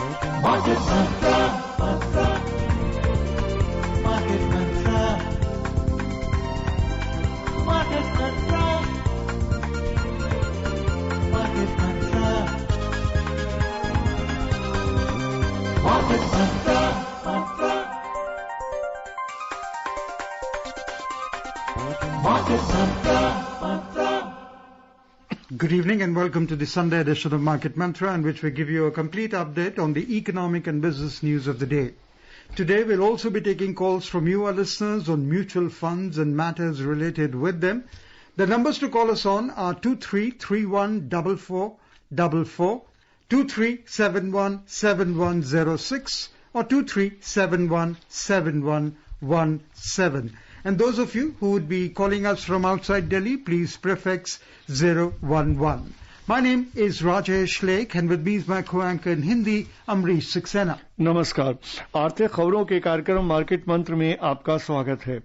Market Mantra. Market Mantra. Market Mantra. Market Mantra. Market Mantra. Market Mantra. Good evening and welcome to the Sunday edition of Market Mantra, in which we give you a complete update on the economic and business news of the day. Today we'll also be taking calls from you, our listeners, on mutual funds and matters related with them. The numbers to call us on are 23314444, 23717106 or 23717117. And those of you who would be calling us from outside Delhi, please prefix 011. My name is Rajesh Lake, and with me is my co-anchor in Hindi, Amrish Saxena. नमस्कार। आर्थिक खबरों के कार्यक्रम market मंत्र में आपका स्वागत है।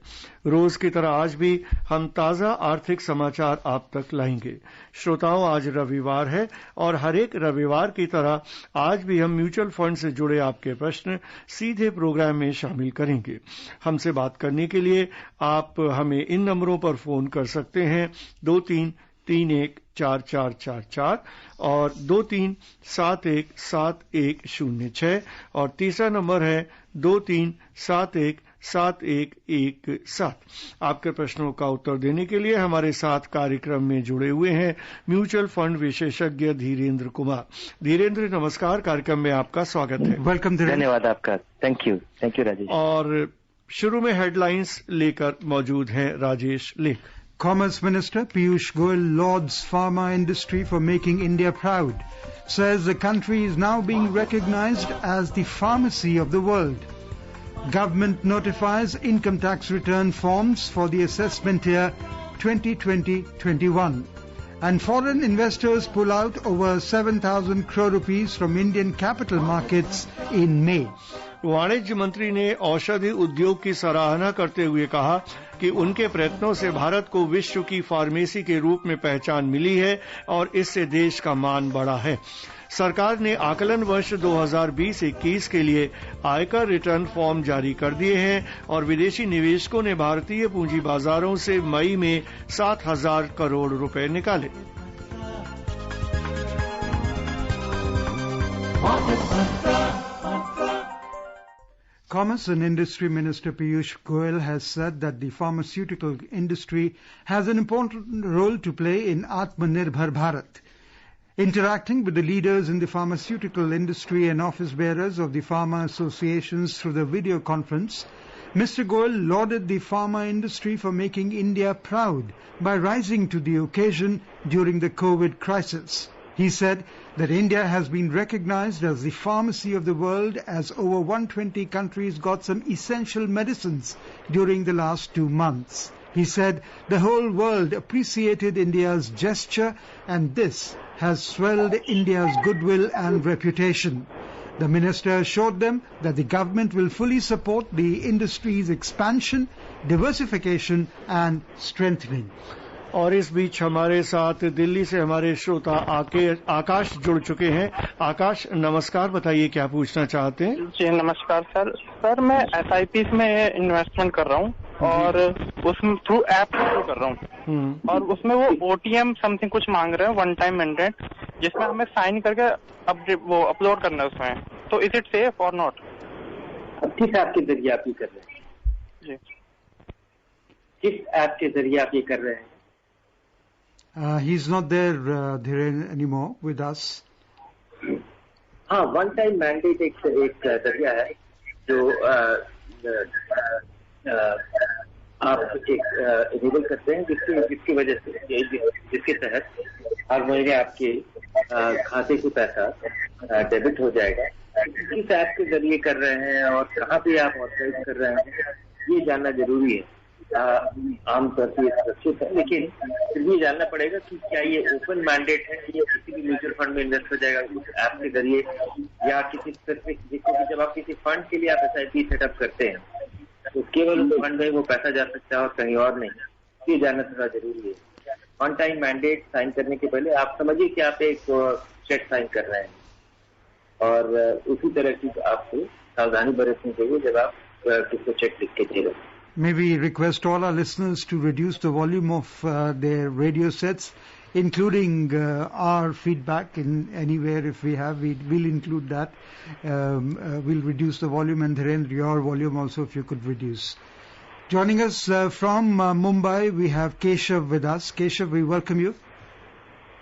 रोज की तरह आज भी हम ताजा आर्थिक समाचार आप तक लाएंगे। श्रोताओं, आज रविवार है और हर एक रविवार की तरह आज भी हम म्यूचुअल फंड से जुड़े आपके प्रश्न सीधे प्रोग्राम में शामिल करेंगे। हमसे बात करने के लिए आप हमें इन नंबरों पर फोन कर सकते हैं 23314444 और 23717106 और तीसरा नंबर है 23717117। आपके प्रश्नों का उत्तर देने के लिए हमारे साथ कार्यक्रम में जुड़े हुए हैं म्यूचुअल फंड विशेषज्ञ धीरेन्द्र कुमार। धीरेन्द्र, नमस्कार। कार्यक्रम में आपका स्वागत है। वेलकम। धन्यवाद आपका। Thank you Rajesh. और शुरू में हेडलाइंस लेकर मौजूद हैं राजेश लेख। Commerce Minister Piyush Goyal lauds pharma industry for making India proud, says the country is now being recognized as the pharmacy of the world. Government notifies income tax return forms for the assessment year 2020-21. And foreign investors pull out over 7,000 crore rupees from Indian capital markets in May. वाणिज्य मंत्री ने औषधि उद्योग की सराहना करते हुए कहा कि उनके प्रयत्नों से भारत को विश्व की फार्मेसी के रूप में पहचान मिली है और इससे देश का मान बढ़ा है। सरकार ने आकलन वर्ष 2020-21 के लिए आयकर रिटर्न फॉर्म जारी कर दिए हैं और विदेशी निवेशकों ने भारतीय पूंजी बाजारों से मई में 7,000 करोड़ रुपए निकाले। Commerce and Industry Minister Piyush Goyal has said that the pharmaceutical industry has an important role to play in Atmanirbhar Bharat. Interacting with the leaders in the pharmaceutical industry and office bearers of the pharma associations through the video conference, Mr. Goyal lauded the pharma industry for making India proud by rising to the occasion during the COVID crisis. He said that India has been recognized as the pharmacy of the world, as over 120 countries got some essential medicines during the last 2 months. He said the whole world appreciated India's gesture, and this has swelled India's goodwill and reputation. The minister assured them that the government will fully support the industry's expansion, diversification and strengthening. और इस बीच हमारे साथ दिल्ली से हमारे श्रोता आकाश जुड़ चुके हैं। आकाश, नमस्कार। बताइए क्या पूछना चाहते हैं। जी नमस्कार सर मैं SIPs में इन्वेस्टमेंट कर रहा हूँ और उसमें थ्रू ऐप थ्रू कर रहा हूँ और उसमें वो OTM समथिंग कुछ मांग रहे हैं, वन टाइम मैंडेट, जिसमें हमें साइन करके वो अपलोड करना है उसमें। तो इज इट सेफ और नॉट? किस ऐप के जरिए आप ये कर रहे हैं? जी, किस ऐप के जरिए आप ये कर रहे हैं? He's not there anymore with us. हाँ, वन टाइम मैंडेट एक जरिया है जो आप इनेबल करते हैं, जिसकी वजह से जिसके तहत हर महीने आपके खाते को पैसा डेबिट हो जाएगा। किस ऐप के जरिए कर रहे हैं और कहाँ पे आप ऑथराइज कर रहे हैं, ये जानना जरूरी है। आमतौर पर ये सुरक्षित है, लेकिन फिर भी जानना पड़ेगा कि क्या ये ओपन मैंडेट है, ये किसी भी म्यूचुअल फंड में इन्वेस्ट हो जाएगा उस ऐप के जरिए, या किसी स्पेसिफिक, क्योंकि जब आप किसी फंड के लिए आप SIP सेटअप करते हैं तो केवल उस फंड में वो पैसा जा सकता है और कहीं और नहीं। ये जानना थोड़ा जरूरी है। वन टाइम मैंडेट साइन करने के पहले आप समझिए कि आप एक चेक साइन कर रहे हैं। और उसी तरह की आपको सावधानी बरतनी चाहिए जब आप किसको चेक लिख के दे रहे हैं. May we request all our listeners to reduce the volume of their radio sets, including our feedback in anywhere if we have. We'll include that. We'll reduce the volume, and Dhirendra, your volume also if you could reduce. Joining us from Mumbai, we have Keshav with us. Keshav, we welcome you.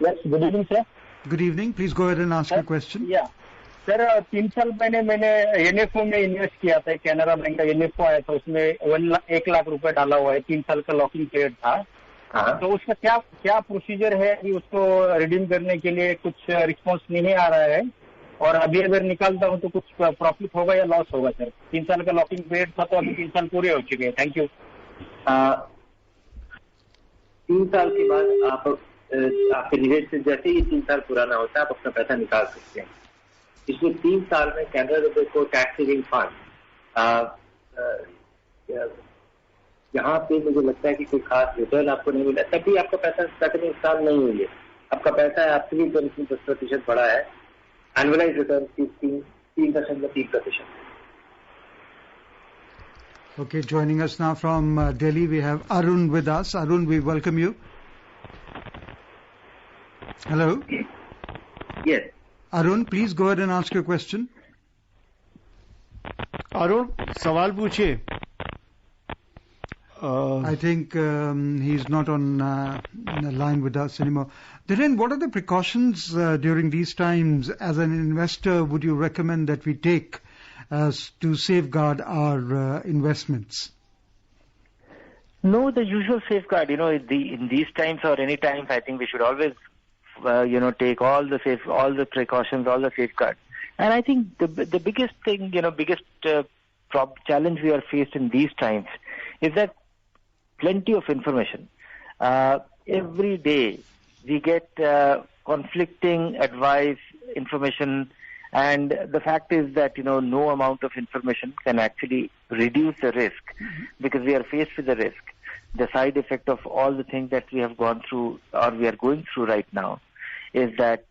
Yes, good evening, sir. Good evening. Please go ahead and ask your question. Yeah. Sir 3 साल पहले मैंने NFO में invest किया था. Canara bank का NFO आया था, उसमें 1 लाख रुपए डाला हुआ है. 3 साल का लॉकिंग पीरियड था. तो उसका क्या प्रोसीजर है कि उसको रिडीम करने के लिए कुछ रिस्पॉन्स नहीं आ रहा है, और अभी अगर निकालता हूँ तो कुछ प्रॉफिट होगा या लॉस होगा सर? 3 साल का लॉकिंग पीरियड था, तो अभी 3 साल पूरे हो चुके हैं. Thank you. 3 साल के बाद आपके निवेश से जैसे ही 3 साल पुराना होता है, आप अपना पैसा निकाल सकते हैं. पिछले 3 साल में कैनरा रुपए को टैक्स सेविंग फंड यहाँ पे मुझे लगता है कि कोई खास रिटर्न आपको नहीं मिला, तभी आपका पैसा तक नुकसान नहीं हुई है. आपका पैसा है आपसे भी 10% बढ़ा है. Annualise return 3.3%. Okay, joining us now from Delhi, we have Arun with us. Arun, we welcome you. Hello. Yes. Arun, please go ahead and ask your question. Arun, सवाल पूछिए. I think he's not on the line with us anymore. Dhiren, what are the precautions during these times as an investor would you recommend that we take to safeguard our investments? No, the usual safeguard. In these times or any times, I think we should always, take all the precautions, all the safeguards. And I think the biggest thing, challenge we are faced in these times is that plenty of information. Every day we get conflicting advice, information, and the fact is that, no amount of information can actually reduce the risk, because we are faced with the risk. The side effect of all the things that we have gone through or we are going through right now is that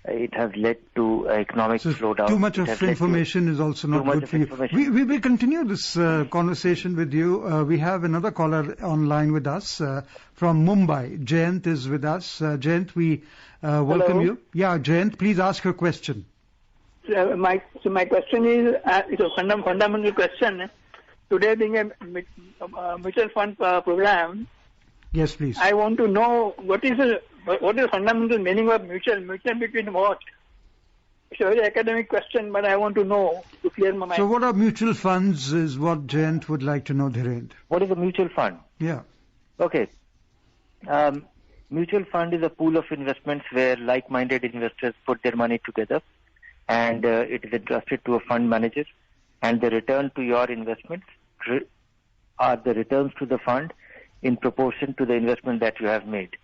it has led to economic slowdown. Too much of information is also not good for you. We will continue this conversation with you. We have another caller online with us from Mumbai. Jayant is with us. Jayant, we welcome you. Yeah, Jayant, please ask your question. My question is, it's a fundamental question. Today being a mutual fund program. Yes, please. I want to know what is the fundamental meaning of mutual between what? It's a very academic question, but I want to know to clear my mind. So what are mutual funds is what Jayant would like to know, Dhirendra. What is a mutual fund? Yeah. Okay. Mutual fund is a pool of investments where like-minded investors put their money together, and it is entrusted to a fund manager, and the return to your investments are the returns to the fund in proportion to the investment that you have made.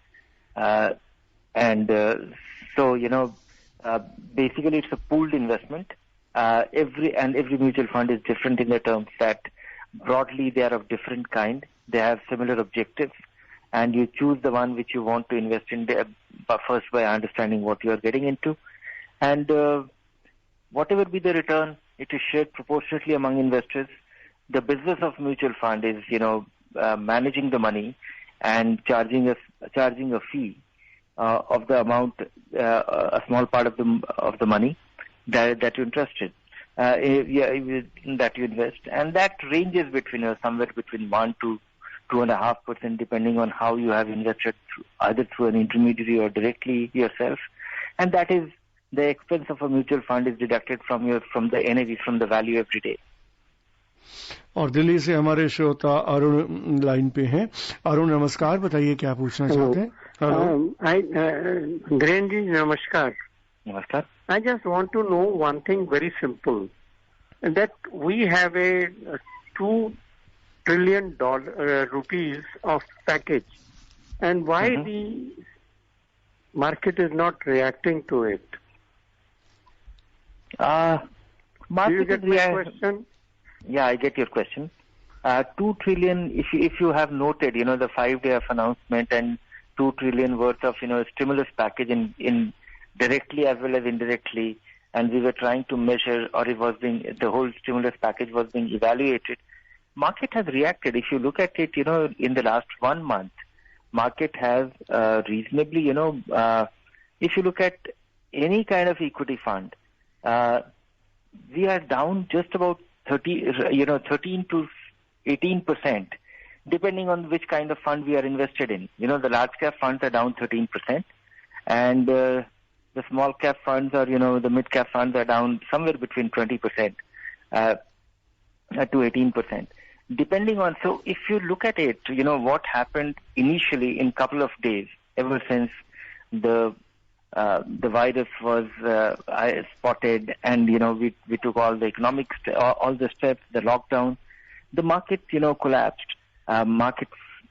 Basically it's a pooled investment. Every mutual fund is different in the terms that broadly they are of different kind. They have similar objectives, and you choose the one which you want to invest in first by understanding what you are getting into. And whatever be the return, it is shared proportionately among investors. The business of mutual fund is, managing the money and charging a fee of the amount, a small part of the money that you entrusted, that you invest, and that ranges between somewhere between 1 to 2.5%, depending on how you have invested, either through an intermediary or directly yourself, and that is the expense of a mutual fund is deducted from the NAV, from the value every day. और दिल्ली से हमारे श्रोता Arun line पे हैं. अरुण नमस्कार, बताइए क्या पूछना चाहते हैं. Dhiren ji, namaskar. Namaskar. I just want to know one thing very simple, that we have a $2 trillion rupees of package, and why the market is not reacting to it? Do you get my question? Yeah, I get your question. 2 trillion, if you have noted, the 5-day of announcement and 2 trillion worth of, stimulus package in directly as well as indirectly, and we were trying to measure, or the whole stimulus package was being evaluated, market has reacted. If you look at it, in the last 1 month, market has reasonably, if you look at any kind of equity fund, we are down just about 13 to 18%, depending on which kind of fund we are invested in. The large cap funds are down 13%, and the small cap funds or, the mid cap funds are down somewhere between 20% to 18%. Depending on, so if you look at it, what happened initially in couple of days, ever since the virus was spotted, and we took all the economic all the steps, the lockdown, the market collapsed. Market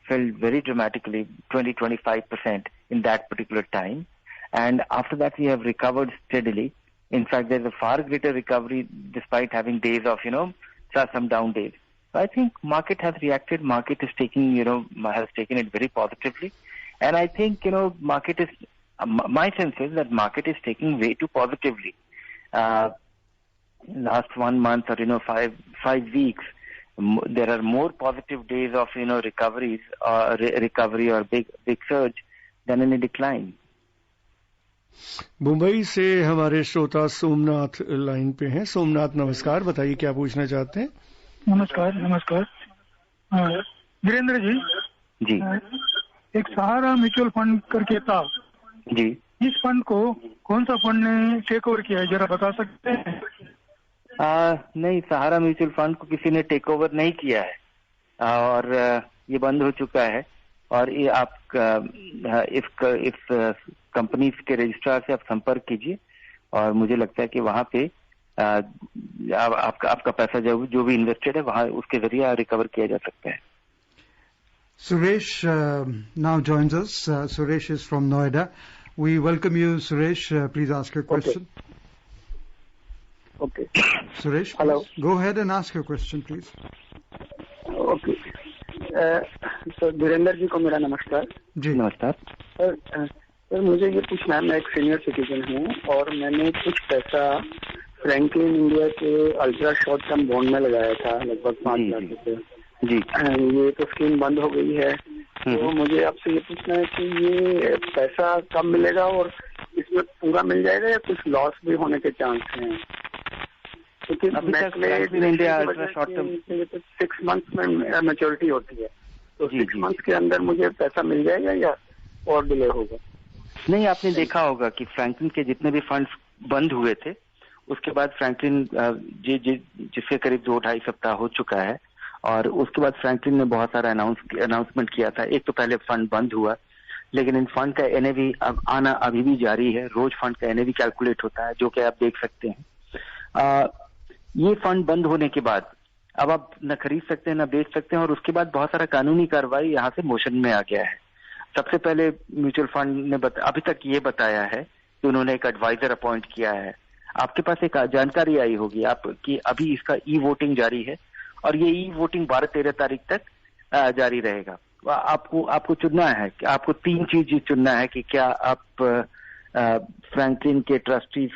fell very dramatically, 20-25% in that particular time, and after that we have recovered steadily. In fact, there's a far greater recovery despite having days of some down days. So I think market has reacted. Market is taking has taken it very positively, and I think market is. My sense is that market is taking way too positively. Last 1 month or 5 weeks, there are more positive days of recovery or big surge than any decline. Mumbai से हमारे श्रोता Somnath line पे हैं। सोमनाथ नमस्कार, बताइए क्या पूछना चाहते हैं। नमस्कार वीरेंद्र जी। एक सहारा म्यूचुअल फंड करके था जी, इस फंड को कौन सा फंड ने टेक ओवर किया है, जरा बता सकते हैं? नहीं, सहारा म्यूचुअल फंड को किसी ने टेक ओवर नहीं किया है, और ये बंद हो चुका है। और ये आप इस कंपनी के रजिस्ट्रार से आप संपर्क कीजिए, और मुझे लगता है कि वहां पे आपका पैसा जो भी इन्वेस्टेड है वहां उसके जरिए रिकवर किया जा सकता है। Suresh now joins us. Suresh is from Noida. We welcome you, Suresh. Please ask your question. Okay. Suresh, hello. Go ahead and ask your question, please. Okay. So Virendra ji को मेरा नमस्कार। जी नमस्कार। सर मुझे ये पूछना है, मैं एक सीनियर सिटीजन हूँ और मैंने कुछ पैसा फ्रैंकलिन इंडिया के अल्ट्रा शॉर्ट टर्म बॉन्ड में लगाया था, लगभग 5 लाख रुपए जी। ये तो स्कीम बंद हो गई है, तो मुझे आपसे ये पूछना है कि ये पैसा कब मिलेगा और इसमें पूरा मिल जाएगा या कुछ लॉस भी होने के चांस हैं? क्योंकि India ultra short term 6 months में मैच्योरिटी होती है, तो 6 मंथ्स के अंदर मुझे पैसा मिल जाएगा या और डिले होगा? नहीं, आपने देखा होगा कि फ्रैंकलिन के जितने भी फंड्स बंद हुए थे, उसके बाद फ्रैंकलिन जिसके करीब 2-2.5 सप्ताह हो चुका है, और उसके बाद फ्रैंकलिन ने बहुत सारा अनाउंसमेंट किया था। एक तो पहले फंड बंद हुआ, लेकिन इन फंड का एनएवी आना अभी भी जारी है। रोज फंड का एनएवी कैलकुलेट होता है, जो कि आप देख सकते हैं। ये फंड बंद होने के बाद अब आप न खरीद सकते हैं न बेच सकते हैं, और उसके बाद बहुत सारा कानूनी कार्रवाई यहाँ से मोशन में आ गया है। सबसे पहले म्यूचुअल फंड ने अभी तक ये बताया है कि उन्होंने एक एडवाइजर अपॉइंट किया है। आपके पास एक जानकारी आई होगी कि अभी इसका ई वोटिंग जारी है, और ये ई वोटिंग 12-13 तारीख तक जारी रहेगा। आपको चुनना है कि आपको 3 चीज चुनना है कि क्या आप फ्रैंकलिन के ट्रस्टीज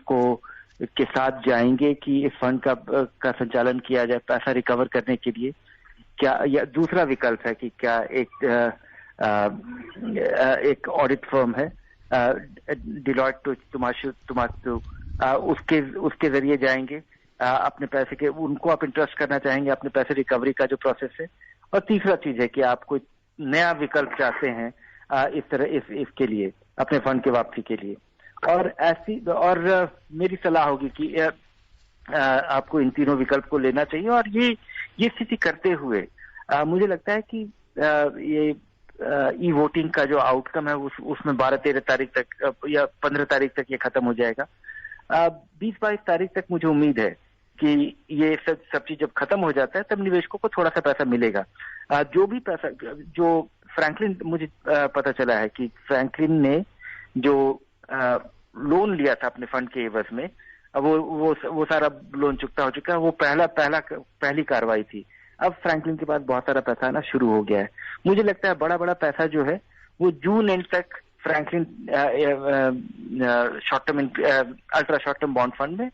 के साथ जाएंगे कि इस फंड का संचालन किया जाए पैसा रिकवर करने के लिए, क्या, या दूसरा विकल्प है कि क्या एक ऑडिट फर्म है डिलॉयट टोमासो उसके जरिए जाएंगे, अपने पैसे के उनको आप इंटरेस्ट करना चाहेंगे अपने पैसे रिकवरी का जो प्रोसेस है। और तीसरा चीज है कि आप कोई नया विकल्प चाहते हैं इसके लिए, अपने फंड के वापसी के लिए। और मेरी सलाह होगी कि आपको इन तीनों विकल्प को लेना चाहिए। और ये स्थिति करते हुए मुझे लगता है कि ये ई वोटिंग का जो आउटकम है उसमें 12-13 तारीख तक या 15 तारीख तक ये खत्म हो जाएगा। 20-22 तारीख तक मुझे उम्मीद है कि ये सब चीज जब खत्म हो जाता है तब निवेशकों को थोड़ा सा पैसा मिलेगा। जो भी पैसा जो फ्रैंकलिन, मुझे पता चला है कि फ्रैंकलिन ने जो लोन लिया था अपने फंड के एवज में, वो सारा लोन चुकता हो चुका है। वो पहली कार्रवाई थी। अब फ्रैंकलिन के पास बहुत सारा पैसा आना शुरू हो गया है। मुझे लगता है बड़ा पैसा जो है वो जून एंड तक Franklin short term ultra short term bond fund में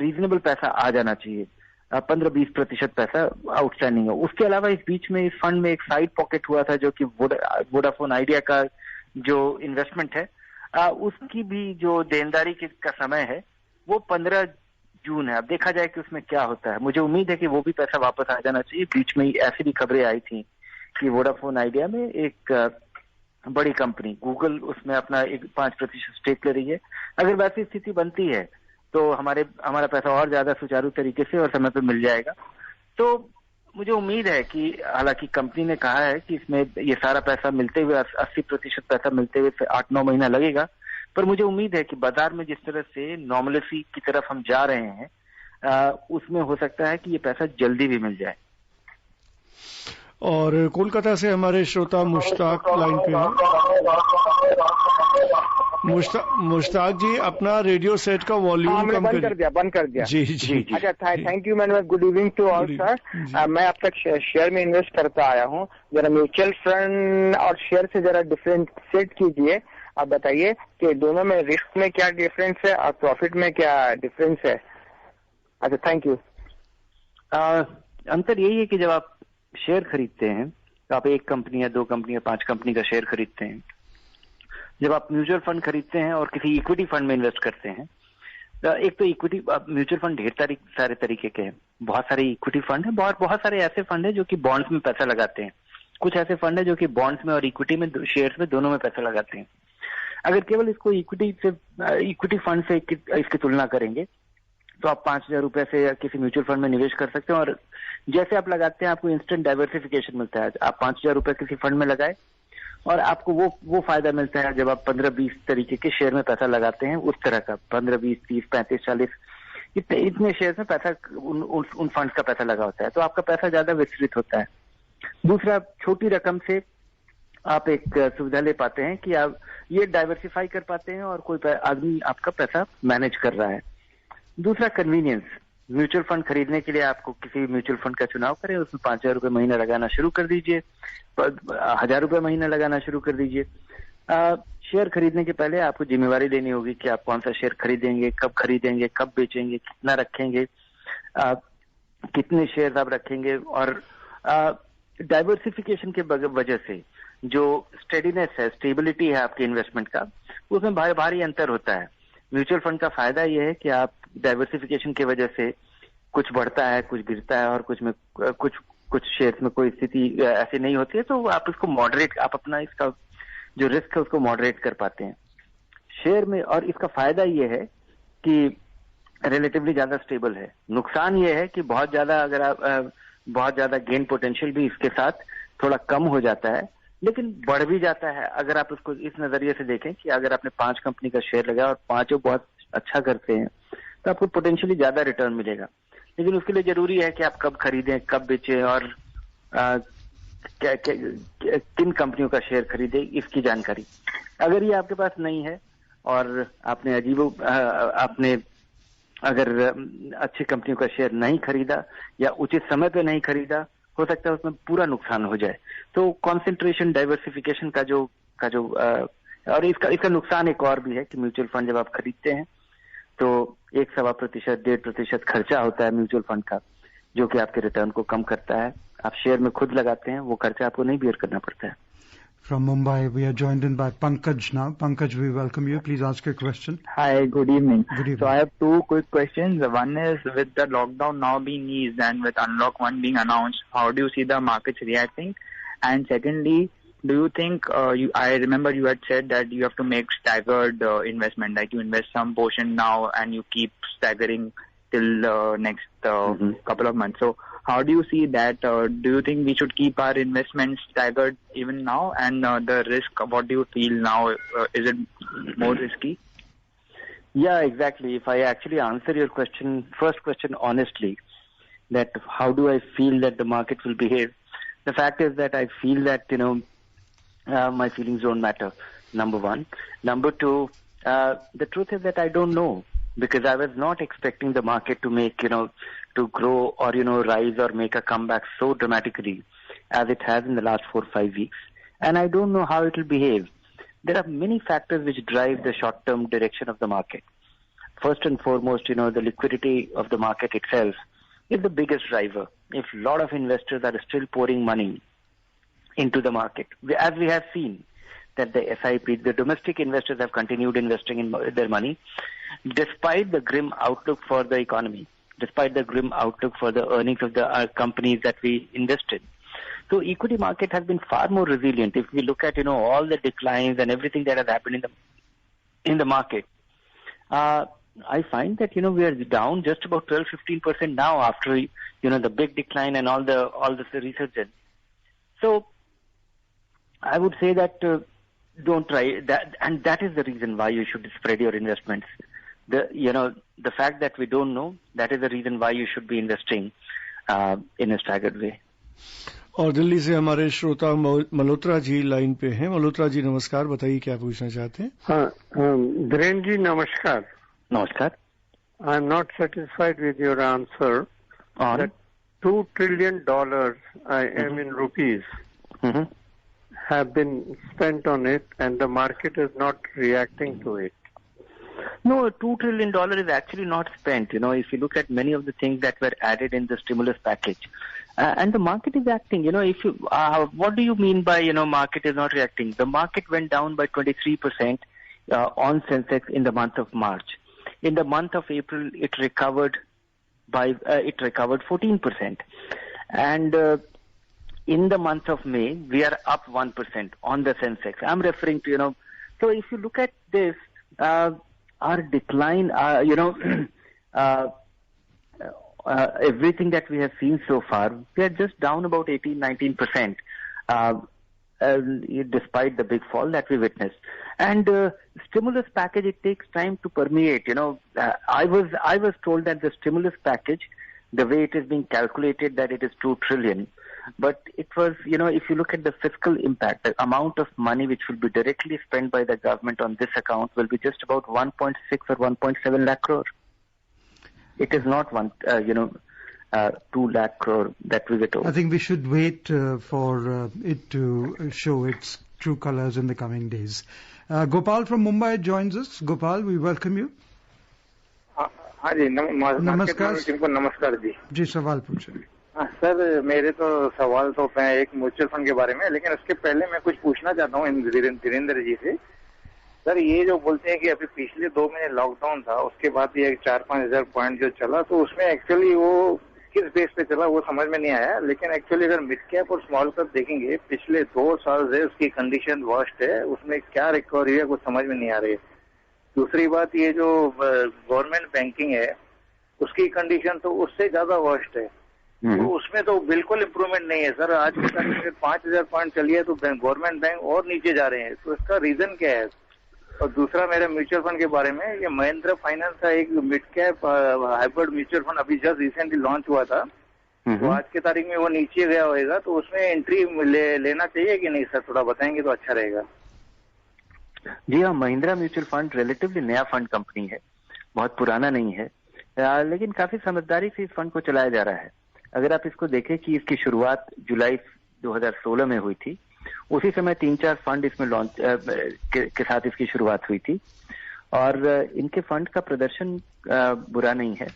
रीजनेबल पैसा आ जाना चाहिए। 15-20% पैसा आउटस्टैंडिंग है। उसके अलावा इस बीच में इस फंड में एक साइड पॉकेट हुआ था जो कि वोडाफोन आइडिया का जो इन्वेस्टमेंट है उसकी भी जो देनदारी का समय है वो 15 जून है। अब देखा जाए कि उसमें क्या होता है। मुझे उम्मीद है कि वो भी पैसा वापस आ जाना चाहिए। बीच में ऐसी भी खबरें आई थी कि वोडाफोन आइडिया में एक बड़ी कंपनी गूगल उसमें अपना 5% स्टेक ले रही है। अगर वैसी स्थिति बनती है तो हमारा पैसा और ज्यादा सुचारू तरीके से और समय पर मिल जाएगा। तो मुझे उम्मीद है कि हालांकि कंपनी ने कहा है कि इसमें ये सारा पैसा मिलते हुए 80% पैसा मिलते हुए 8-9 महीना लगेगा, पर मुझे उम्मीद है कि बाजार में जिस तरह से नॉर्मलिटी की तरफ हम जा रहे हैं उसमें हो सकता है कि ये पैसा जल्दी भी मिल जाए। और कोलकाता से हमारे श्रोता मुश्ताक लाइन पे हैं। मुश्ताक जी अपना रेडियो सेट का वॉल्यूम कम बंद कर दिया जी। अच्छा thank you man. Good evening to all sir. मैं अब तक शेयर में इन्वेस्ट करता आया हूँ। जरा म्यूचुअल फंड और शेयर से जरा डिफरेंशिएट कीजिए। आप बताइए कि दोनों में रिस्क में क्या डिफरेंस है और प्रॉफिट में क्या डिफरेंस है। अच्छा थैंक यू। अंतर यही है कि जब आप शेयर खरीदते हैं तो आप 1 कंपनी या 2 कंपनी या 5 कंपनी का शेयर खरीदते हैं। जब आप म्यूचुअल फंड खरीदते हैं और किसी इक्विटी फंड में इन्वेस्ट करते हैं तो एक तो इक्विटी म्यूचुअल फंड ढेर सारे तरीके के हैं। बहुत सारे इक्विटी फंड है, बहुत सारे ऐसे फंड है जो कि बॉन्ड्स में पैसा लगाते हैं। कुछ ऐसे फंड है जो कि बॉन्ड्स में और इक्विटी में शेयर्स में दोनों में पैसा लगाते हैं। अगर केवल इसको इक्विटी फंड से इसकी तुलना करेंगे तो आप 5,000 रुपए से किसी म्यूचुअल फंड में निवेश कर सकते हैं और जैसे आप लगाते हैं आपको इंस्टेंट डाइवर्सिफिकेशन मिलता है। आप 5,000 रुपए किसी फंड में लगाए और आपको वो फायदा मिलता है जब आप 15-20 तरीके के शेयर में पैसा लगाते हैं। उस तरह का 15, 20, 30, 35, 40 इतने शेयर में पैसा उन फंड्स का पैसा लगा होता है, तो आपका पैसा ज्यादा विस्तृत होता है। दूसरा, छोटी रकम से आप एक सुविधा ले पाते हैं कि आप ये डाइवर्सिफाई कर पाते हैं और कोई आदमी आपका पैसा मैनेज कर रहा है। दूसरा, कन्वीनियंस। म्यूचुअल फंड खरीदने के लिए आपको किसी म्यूचुअल फंड का चुनाव करें, उसमें 5,000 रुपए महीना लगाना शुरू कर दीजिए, 1,000 रुपए महीना लगाना शुरू कर दीजिए। शेयर खरीदने के पहले आपको जिम्मेवारी लेनी होगी कि आप कौन सा शेयर खरीदेंगे, कब बेचेंगे, कितना रखेंगे, कितने शेयर आप रखेंगे। और डाइवर्सिफिकेशन के वजह से जो स्टेडीनेस है, स्टेबिलिटी है आपके इन्वेस्टमेंट का, उसमें भारी अंतर होता है। म्यूचुअल फंड का फायदा ये है कि आप डाइवर्सिफिकेशन की वजह से कुछ बढ़ता है, कुछ गिरता है और कुछ शेयर्स में कोई स्थिति ऐसी नहीं होती है, तो आप इसको मॉडरेट, आप अपना इसका जो रिस्क है उसको मॉडरेट कर पाते हैं शेयर में। और इसका फायदा ये है कि रिलेटिवली ज्यादा स्टेबल है। नुकसान ये है कि बहुत ज्यादा गेन पोटेंशियल भी इसके साथ थोड़ा कम हो जाता है, लेकिन बढ़ भी जाता है। अगर आप इसको इस नजरिए से देखें कि अगर आपने 5 कंपनी का शेयर लगाया और 5 बहुत अच्छा करते हैं तो आपको पोटेंशियली ज्यादा रिटर्न मिलेगा। लेकिन उसके लिए जरूरी है कि आप कब खरीदें, कब बेचें और किन कंपनियों का शेयर खरीदें, इसकी जानकारी अगर ये आपके पास नहीं है और आपने अगर अच्छी कंपनियों का शेयर नहीं खरीदा या उचित समय पे नहीं खरीदा, हो सकता है उसमें पूरा नुकसान हो जाए। तो कंसंट्रेशन, डाइवर्सिफिकेशन का जो और इसका नुकसान एक और भी है कि म्यूचुअल फंड जब आप खरीदते हैं तो 1-1.25%, 1.5% खर्चा होता है म्यूचुअल फंड का, जो कि आपके रिटर्न को कम करता है। आप शेयर में खुद लगाते हैं, वो खर्चा आपको नहीं बेयर करना पड़ता है। From Mumbai, we are joined in by Pankaj now. Pankaj, we welcome you. Please ask your question. Hi, good evening. Good evening. So I have 2 quick questions. One is, with the lockdown now being eased and with Unlock 1 being announced, how do you see the markets reacting? And secondly, do you think, I remember you had said that you have to make staggered investment, like you invest some portion now and you keep staggering till next couple of months. So how do you see that? Do you think we should keep our investments staggered even now? And the risk, what do you feel now? Is it more risky? Yeah, exactly. If I actually answer your first question honestly, that how do I feel that the market will behave? The fact is that I feel that, my feelings don't matter, number one. Number two, the truth is that I don't know, because I was not expecting the market to make, to grow or, rise or make a comeback so dramatically as it has in the last 4-5 weeks. And I don't know how it will behave. there are many factors which drive the short-term direction of the market. First and foremost, the liquidity of the market itself is the biggest driver. If a lot of investors are still pouring money into the market, as we have seen that the SIP, the domestic investors have continued investing in their money, despite the grim outlook for the economy, despite the grim outlook for the earnings of the companies that we invest in. So equity market has been far more resilient. If we look at, all the declines and everything that has happened in the market, I find that, we are down just about 12-15% now after, the big decline and all the resurgence. So I would say that don't try that, and that is the reason why you should spread your investments. The fact that we don't know, that is the reason why you should be investing in a staggered way. और दिल्ली से हमारे श्रोता Malhotra ji line पे हैं। मल्होत्रा जी नमस्कार, बताइए क्या पूछना चाहते हैं? हाँ, धीरेन जी नमस्कार। नमस्कार। I am not satisfied with your answer that $2 trillion in rupees have been spent on it and the market is not reacting to it. No, $2 trillion is actually not spent. If you look at many of the things that were added in the stimulus package, and the market is acting. What do you mean by, market is not reacting? The market went down by 23% on Sensex in the month of March. In the month of April, it recovered 14%. And in the month of May, we are up 1% on the Sensex. I'm referring to, so if you look at this, our decline, everything that we have seen so far, we are just down about 18-19%, despite the big fall that we witnessed. And stimulus package, it takes time to permeate. I was told that the stimulus package, the way it is being calculated, that it is 2 trillion. But it was, if you look at the fiscal impact, the amount of money which will be directly spent by the government on this account will be just about 1.6 or 1.7 lakh crore. It is not 2 lakh crore that we were told. I think we should wait for it to show its true colors in the coming days. Gopal from Mumbai joins us. Gopal, we welcome you. हाँ जी, नमस्कार team को नमस्कार जी। जी सवाल पूछे। Sir मेरे तो सवाल तो एक म्यूचुअल फंड के बारे में, लेकिन उसके पहले मैं कुछ पूछना चाहता हूँ धीरेन्द्र जी से। सर ये जो बोलते हैं कि अभी पिछले 2 महीने लॉकडाउन था, उसके बाद ये 4-5 हजार पॉइंट जो चला, तो उसमें एक्चुअली वो किस बेस पे चला वो समझ में नहीं आया। लेकिन एक्चुअली अगर मिड कैप और स्मॉल कैप देखेंगे, पिछले 2 साल से उसकी कंडीशन वर्स्ट है, उसमें क्या रिकवरी है कुछ समझ में नहीं आ रही है। दूसरी बात, ये जो गवर्नमेंट बैंकिंग है उसकी कंडीशन तो उससे ज्यादा वर्स्ट है, तो उसमें तो बिल्कुल इम्प्रूवमेंट नहीं है। सर आज की तारीख में 5000 पॉइंट चली है तो गवर्नमेंट बैंक और नीचे जा रहे हैं, तो इसका रीजन क्या है? और दूसरा मेरे म्यूचुअल फंड के बारे में, ये महिंद्रा फाइनेंस का एक mid cap hybrid mutual fund अभी जस्ट रिसेंटली लॉन्च हुआ था, तो आज की तारीख में वो नीचे गया होगा, तो उसमें एंट्री लेना चाहिए कि नहीं सर? थोड़ा बताएंगे तो अच्छा रहेगा। जी हाँ, महिंद्रा म्यूचुअल फंड रिलेटिवली नया फंड कंपनी है, बहुत पुराना नहीं है, लेकिन काफी समझदारी से इस फंड को चलाया जा रहा है। अगर आप इसको देखें कि इसकी शुरुआत जुलाई 2016 में हुई थी, उसी समय 3-4 फंड इसमें लॉन्च के साथ इसकी शुरुआत हुई थी, और इनके फंड का प्रदर्शन बुरा नहीं है,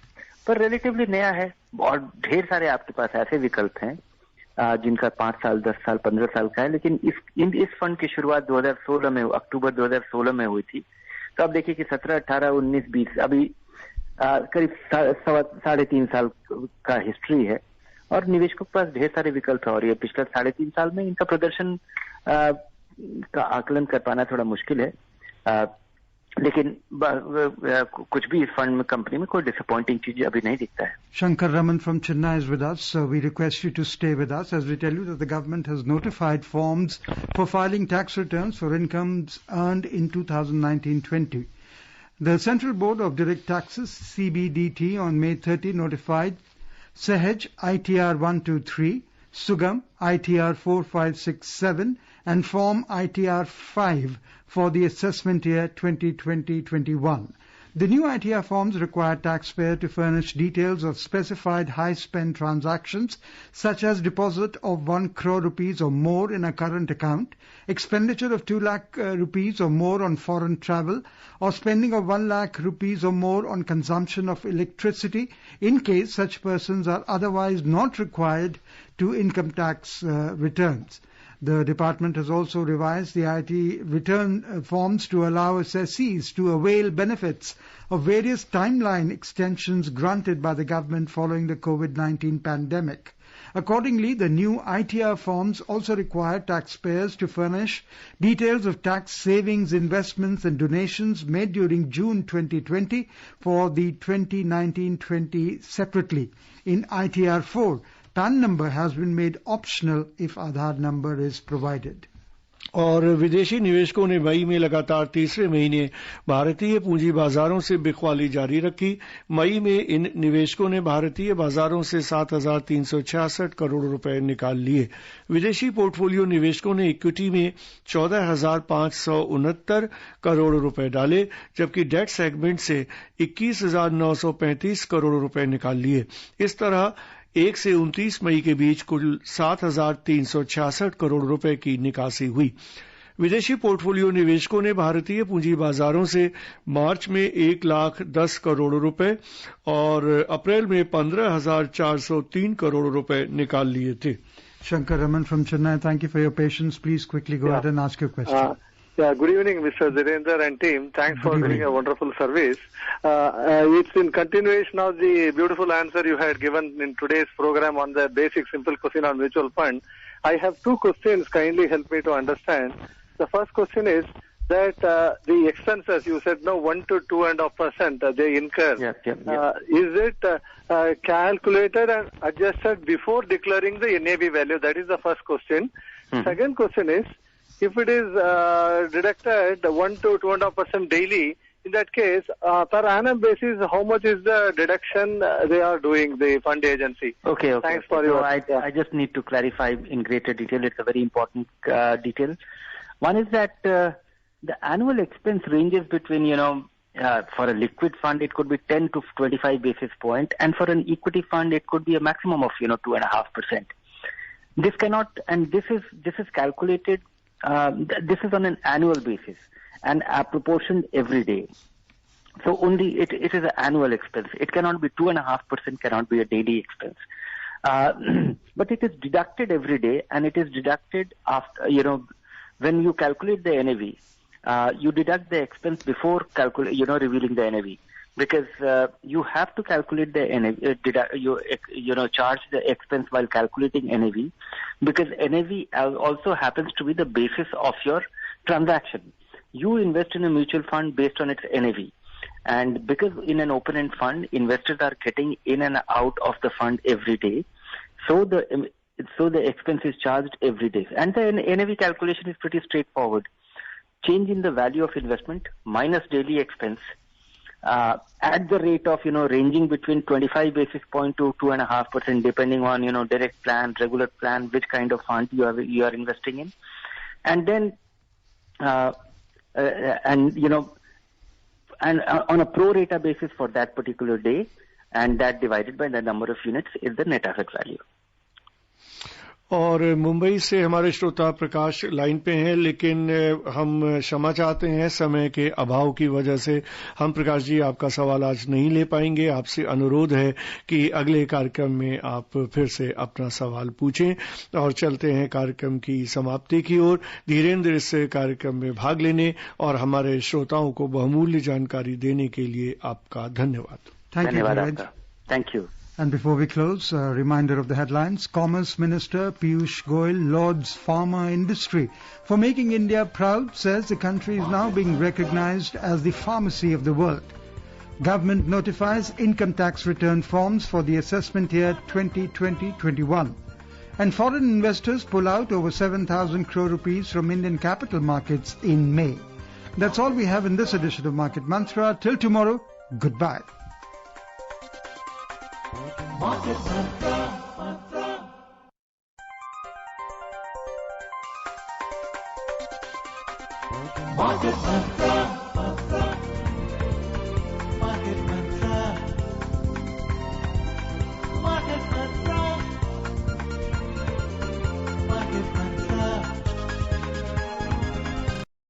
पर रिलेटिवली नया है। और ढेर सारे आपके पास ऐसे विकल्प हैं जिनका 5 साल, 10 साल, 15 साल का है, लेकिन इस फंड की शुरुआत 2016 में, अक्टूबर 2016 में हुई थी। तो आप देखिए कि 17, 18, 19, 20 अभी करीब 3.5 साल का हिस्ट्री है, और निवेशकों के पास ढेर सारे विकल्प है, और ये पिछले 3.5 साल में इनका प्रदर्शन का आकलन कर पाना थोड़ा मुश्किल है, लेकिन कुछ भी इस फंड में कंपनी में कोई डिसअपॉइंटिंग चीज अभी नहीं दिखता है। Shankar Raman from Chennai is with us. We request you to stay with us as we tell you that the government has notified forms for filing tax returns for incomes earned in 2019-20. The Central Board of Direct Taxes, CBDT, on May 30 notified Sahaj ITR 123, Sugam ITR 4567 and Form ITR 5 for the assessment year 2020-21. The new ITR forms require taxpayer to furnish details of specified high-spend transactions, such as deposit of 1 crore rupees or more in a current account, expenditure of 2 lakh rupees or more on foreign travel, or spending of 1 lakh rupees or more on consumption of electricity, in case such persons are otherwise not required to income tax returns. The department has also revised the IT return forms to allow assessees to avail benefits of various timeline extensions granted by the government following the COVID-19 pandemic. Accordingly, the new ITR forms also require taxpayers to furnish details of tax savings, investments and donations made during June 2020 for the 2019-20 separately. In ITR 4, PAN number has been made optional if Aadhaar number is provided. और विदेशी निवेशकों ने मई में लगातार तीसरे महीने भारतीय पूंजी बाजारों से बिकवाली जारी रखी। मई में इन निवेशकों ने भारतीय बाजारों से 7,366 करोड़ रुपए निकाल लिए। विदेशी पोर्टफोलियो निवेशकों ने इक्विटी में 14,569 करोड़ रुपए डाले, जबकि डेट सेगमेंट से 21,935 करोड़ रुपए निकाल लिए। इस तरह 1 से 29 मई के बीच कुल 7,366 करोड़ रुपए की निकासी हुई। विदेशी पोर्टफोलियो निवेशकों ने भारतीय पूंजी बाजारों से मार्च में 1,10,00,000 करोड़ रुपए और अप्रैल में 15,403 करोड़ रुपए निकाल लिए थे। Shankar Raman from Chennai, thank you for your patience. Please quickly go ahead and ask your question. Good evening, Mr. Dhirendra and team. Thanks for doing a wonderful service. It's in continuation of the beautiful answer you had given in today's program on the basic simple question on mutual fund. I have 2 questions. Kindly help me to understand. The first question is that the expenses, you said 1 to 2.5% they incur. Is it calculated and adjusted before declaring the NAV value? That is the first question. Second question is, if it is deducted 1 to 2.5% daily, in that case, per annum basis, how much is the deduction they are doing, the fund agency? Okay. Thanks for your... I just need to clarify in greater detail. It's a very important detail. One is that the annual expense ranges between, for a liquid fund, it could be 10 to 25 basis point, and for an equity fund, it could be a maximum of, 2.5%. This cannot, and this is calculated. This is on an annual basis and apportioned every day. So only it is an annual expense. It cannot be 2.5%, cannot be a daily expense. But it is deducted every day, and it is deducted after, when you calculate the NAV, you deduct the expense before revealing the NAV. Because you have to calculate the NAV, charge the expense while calculating NAV, because NAV also happens to be the basis of your transaction. You invest in a mutual fund based on its NAV, and because in an open-end fund, investors are getting in and out of the fund every day, so the expense is charged every day. And the NAV calculation is pretty straightforward. Change in the value of investment minus daily expense, at the rate of, ranging between 25 basis point to 2.5%, depending on, direct plan, regular plan, which kind of fund you are investing in. And then, and on a pro rata basis for that particular day, and that divided by the number of units is the net asset value. और मुंबई से हमारे श्रोता प्रकाश line पे हैं, लेकिन हम क्षमा चाहते हैं समय के अभाव की वजह से हम प्रकाश जी आपका सवाल आज नहीं ले पाएंगे। आपसे अनुरोध है कि अगले कार्यक्रम में आप फिर से अपना सवाल पूछें। और चलते हैं कार्यक्रम की समाप्ति की ओर। धीरेन्द्र इस कार्यक्रम में भाग लेने और हमारे श्रोताओं को बहुमूल्य जानकारी देने के लिए आपका धन्यवाद। धन्यवाद। Thank you. And before we close, a reminder of the headlines. Commerce Minister Piyush Goyal lauds pharma industry for making India proud, says the country is now being recognized as the pharmacy of the world. Government notifies income tax return forms for the assessment year 2020-21. And foreign investors pull out over 7,000 crore rupees from Indian capital markets in May. That's all we have in this edition of Market Mantra. Till tomorrow, goodbye. Market Mantra. Market Mantra.